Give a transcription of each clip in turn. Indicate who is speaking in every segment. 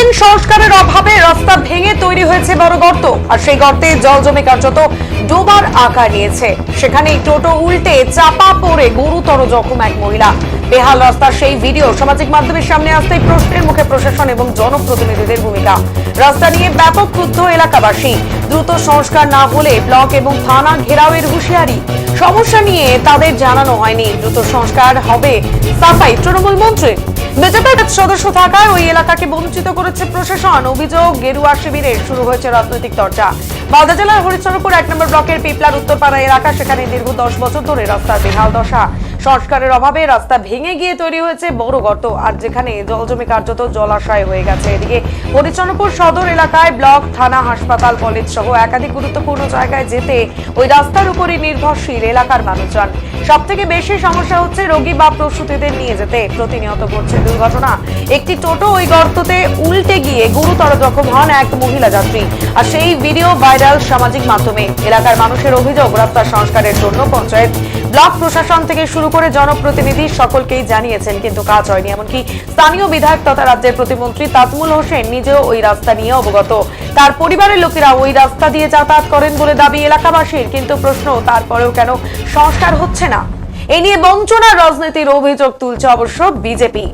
Speaker 1: দীর্ঘদিন সংস্কারের অভাবে রাস্তা ভেঙে তৈরি হয়েছে বড় গর্ত, আর সেই গর্তে জল জমে কার্যত ডোবার আকার নিয়েছে। সেখানেই টোটো উল্টে চাপা পড়ে গুরুতর জখম এক মহিলা। বেহাল রাস্তার সেই ভিডিও সামাজিক মাধ্যমের সামনে আসতেই প্রশ্নের মুখে প্রশাসন এবং জনপ্রতিনিধিদের ভূমিকা। রাস্তা নিয়ে ব্যাপক ক্ষুব্ধ এলাকাবাসী। দ্রুত সংস্কার না হলে ব্লক এবং থানা ঘেরাওয়ের হুঁশিয়ারি। সমস্যা নিয়ে তাদের জানানো হয়নি, দ্রুত সংস্কার হবে সাফাই তৃণমূল মন্ত্রী। বিজেপির সদস্য থাকায় ওই এলাকাকে বঞ্চিত করেছে প্রশাসন। অভিযোগ, গেরুয়া শিবিরে শুরু হয়েছে রাজনৈতিক চর্চা। মালদা জেলার হরিশ্চন্দ্রপুর ১ নম্বর ব্লকের পিপলার উত্তরপাড়া এলাকা, সেখানে দীর্ঘ ১০ বছর ধরে রাস্তার বেহাল দশা। সংস্কারের অভাবে রাস্তা ভেঙে গিয়ে তৈরি হয়েছে বড় গর্ত, আর যেখানে জল জমে কার্যত জলাশয় হয়ে গেছে। এদিকে হরিশ্চন্দ্রপুর সদর এলাকায় ব্লক, থানা, হাসপাতাল, কলেজ সহ একাধিক গুরুত্বপূর্ণ জায়গায় যেতে ওই রাস্তার উপরই নির্ভরশীল এলাকার মানুষজন। সব থেকে বেশি সমস্যা হচ্ছে রোগী বা প্রসূতিদের নিয়ে যেতে। প্রতিনিয়ত ঘটছে দুর্ঘটনা। একটি টোটো ওই গর্ততে উল্টে গিয়ে গুরুতর জখম হন এক মহিলা যাত্রী, আর সেই ভিডিও ভাইরাল সামাজিক মাধ্যমে। এলাকার মানুষের অভিযোগ, রাস্তা সংস্কারের জন্য পঞ্চায়েত, ব্লক প্রশাসন থেকে শুরু করে জনপ্রতিনিধি সকলকেই জানিয়েছেন, কিন্তু কাজ হয়নি। এমনকি স্থানীয় বিধায়ক তথা রাজ্যের প্রতিমন্ত্রী তাজমুল হোসেন নিজেও ওই রাস্তা নিয়ে অবগত। তার পরিবারের লোকেরা ওই রাস্তা দিয়ে যাতায়াত করেন বলে দাবি এলাকাবাসীর, কিন্তু প্রশ্ন তারপরেও কেন সংস্কার হচ্ছে না? এ নিয়ে বঞ্চনার রাজনীতির অভিযোগ তুলছে অবশ্য বিজেপি।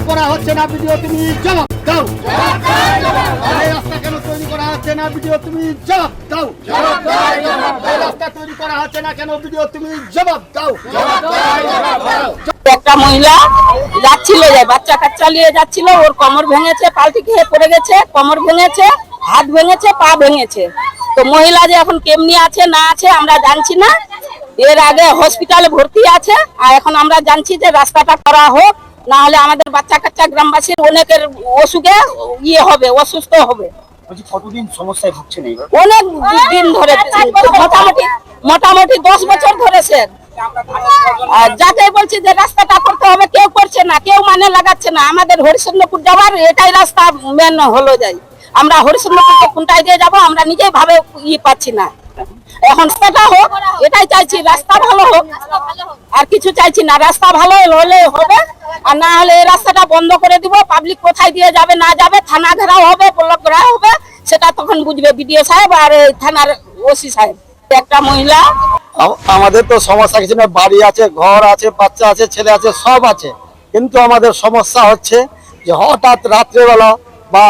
Speaker 2: করা হচ্ছে না ভিডিও, তুমি জবাব দাও। এই রাস্তা কেন তৈরি করা হচ্ছে না ভিডিও, তুমি জবাব দাও। এই রাস্তা তৈরি করা হচ্ছে না কেন ভিডিও, তুমি জবাব দাও।
Speaker 3: একটা মহিলা যাচ্ছিল, বাচ্চা কাচ্চা নিয়ে যাচ্ছিল, ওর কোমর ভেঙেছে, পাল্টি খেয়ে পড়ে গেছে, কোমর ভেঙেছে, হাত ভেঙেছে, পা ভেঙেছে। তো মহিলা যে এখন কেমনি আছে না আছে আমরা জানছি না। এর আগে হসপিটালে ভর্তি আছে, আর এখন আমরা জানছি যে রাস্তাটা করা হোক, না হলে আমাদের বাচ্চা কাচ্চা গ্রামবাসীর অনেকের অসুখে হবে, অসুস্থ হবে।
Speaker 2: কতদিন সমস্যায় ভুগছেন?
Speaker 3: অনেক দিন ধরে, মোটামুটি 10 বছর ধরে স্যার। যাকে বলছি যে রাস্তাটা করতে হবে, কেউ করছে না, কেউ মানে লাগাচ্ছে না। আমাদের হরিশ্চন্দ্রপুর যাওয়ার এটাই রাস্তা মেন হলো যাই। আমরা হরিশ্চন্দ্রপুরকে কোনটায় দিয়ে যাবো আমরা নিজেই ভাবে পাচ্ছি না। এখন রাস্তাটা হোক এটাই চাইছি, রাস্তা ভালো হোক, আর কিছু চাইছি না। রাস্তা ভালো হলে হবে, আর না হলে এই রাস্তাটা বন্ধ করে দিব। পাবলিক কোথায় দিয়ে যাবে না যাবে, থানা ঘেরাও হবে, ব্লক ঘেরাও হবে, সেটা তখন বুঝবে বিডিও সাহেব আর থানার ওসি সাহেব। একটা মহিলা,
Speaker 2: আমাদের তো সমস্যা কিছু না, বাড়ি আছে, ঘর আছে, বাচ্চা আছে, ছেলে আছে, সব আছে, কিন্তু আমাদের সমস্যা হচ্ছে যে হঠাৎ রাত্রেবেলা বা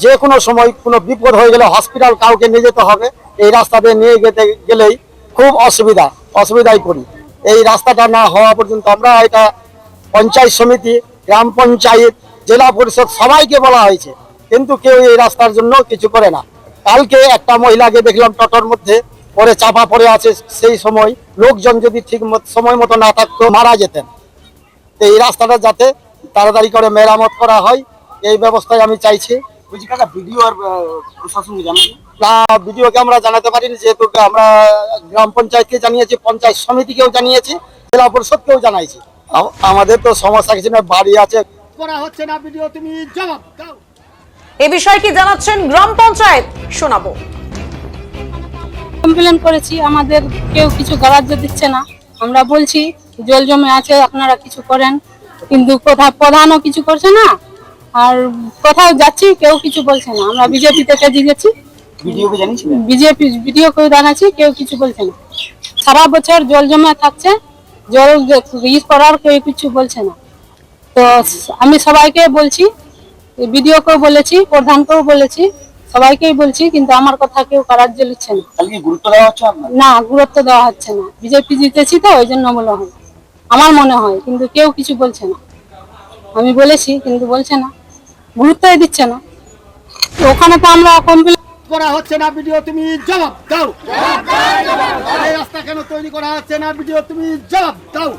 Speaker 2: যে কোনো সময় কোনো বিপদ হয়ে গেলে হসপিটাল কাউকে নিয়ে যেতে হবে, এই রাস্তা দিয়ে নিয়ে যেতে গেলেই খুব অসুবিধায় পড়ি। এই রাস্তাটা না হওয়া পর্যন্ত আমরা এটা পঞ্চায়েত সমিতি, গ্রাম পঞ্চায়েত, জেলা পরিষদ সবাইকে বলা হয়েছে, কিন্তু কেউ এই রাস্তার জন্য কিছু করে না। কালকে একটা মহিলাকে দেখলাম টোটোর মধ্যে পরে চাপা পড়ে আছে। সেই সময় লোকজন যদি ঠিক সময় মতো না থাকতো মারা যেতেন। এই রাস্তাটা যাতে তাড়াতাড়ি করে মেরামত করা হয়, এই ব্যবস্থায় আমি চাইছি। ভিডিও আর প্রশাসন না, ভিডিওকে আমরা জানাতে পারিনি, যেহেতু আমরা গ্রাম পঞ্চায়েতকে জানিয়েছি, পঞ্চায়েত সমিতিকেও জানিয়েছি, জেলা পরিষদকেও জানাইছি। আমাদের তো সমস্যা কিছু না, বাড়ি আছে, করা হচ্ছে না ভিডিও, তুমি জবাব দাও।
Speaker 1: এ বিষয়ে কি জানাচ্ছেন গ্রাম পঞ্চায়েত, শোনাবো।
Speaker 3: কমপ্লেন করেছি, আমাদের কেউ কিছু গ্রাহ্য দিচ্ছে না। আমরা বলছি জল জমে আছে, আপনারা কিছু করেন, কিন্তু কোথাও প্রধানও কিছু করছে না, আর কোথাও যাচ্ছি কেউ কিছু বলছে না। আমরা বিজেপি থেকে জিতেছি, বিজেপি ভিডিওকেও জানাচ্ছি, কেউ কিছু বলছে না। সারা বছর জল জমে থাকছে, জল করার কেউ কিছু বলছে না। তো আমি সবাইকে বলছি, ভিডিওকেও বলেছি, প্রধানকেও বলেছি, সবাইকেই বলছি, কিন্তু আমার কথা কেউ কার্য নিচ্ছে না। না, গুরুত্ব দেওয়া হচ্ছে না। বিজেপি জিতেছি তো ওই জন্য মনে হয়, আমার মনে হয়, কিন্তু কেউ কিছু বলছে না। আমি বলেছি কিন্তু বলছে না, গুরুত্বই দিচ্ছে না। ওখানে তো আমরা কমপ্লেন
Speaker 2: করা হচ্ছে না ভিডিও, তুমি জবাব দাও। এই রাস্তা কেন তৈরি করা হচ্ছে না ভিডিও, তুমি জবাব দাও।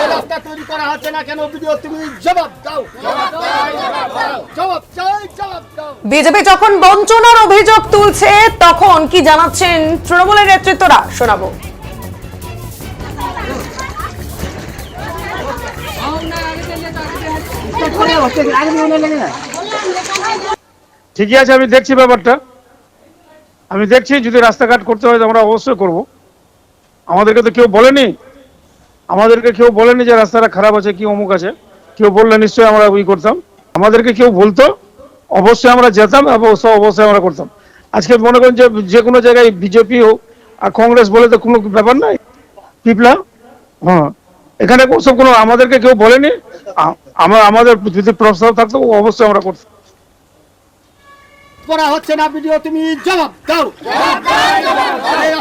Speaker 2: এই রাস্তা তৈরি করা হচ্ছে না কেন ভিডিও, তুমি জবাব দাও। জবাব চাই, জবাব দাও।
Speaker 1: বিজেপি যখন বঞ্চনার অভিযোগ তুলছে, তখন কি জানাচ্ছেন তৃণমূলের নেতৃত্বরা, শোনাবো।
Speaker 4: ঠিকই আছে, আমি দেখছি ব্যাপারটা, আমি দেখছি যদি রাস্তাঘাট করতে হয় তো আমরা অবশ্যই করব। আমাদেরকে তো কেউ বলেনি, যে রাস্তাটা খারাপ আছে কি অমুক আছে, কেউ বললে নিশ্চয়ই আমরা ওই করতাম। আমাদেরকে কেউ বলতো অবশ্যই আমরা যেতাম এবং অবশ্যই আমরা করতাম। আজকে মনে করেন যে কোনো জায়গায় বিজেপি হোক আর কংগ্রেস বলে তো কোনো ব্যাপার নাই, পিপলা। হ্যাঁ, এখানে ওসব কোনো আমাদেরকে কেউ বলেনি। আমাদের যদি প্রস্তাব থাকতো অবশ্যই আমরা করতাম।
Speaker 2: করা হচ্ছে না ভিডিও, তুমি জবাব দাও।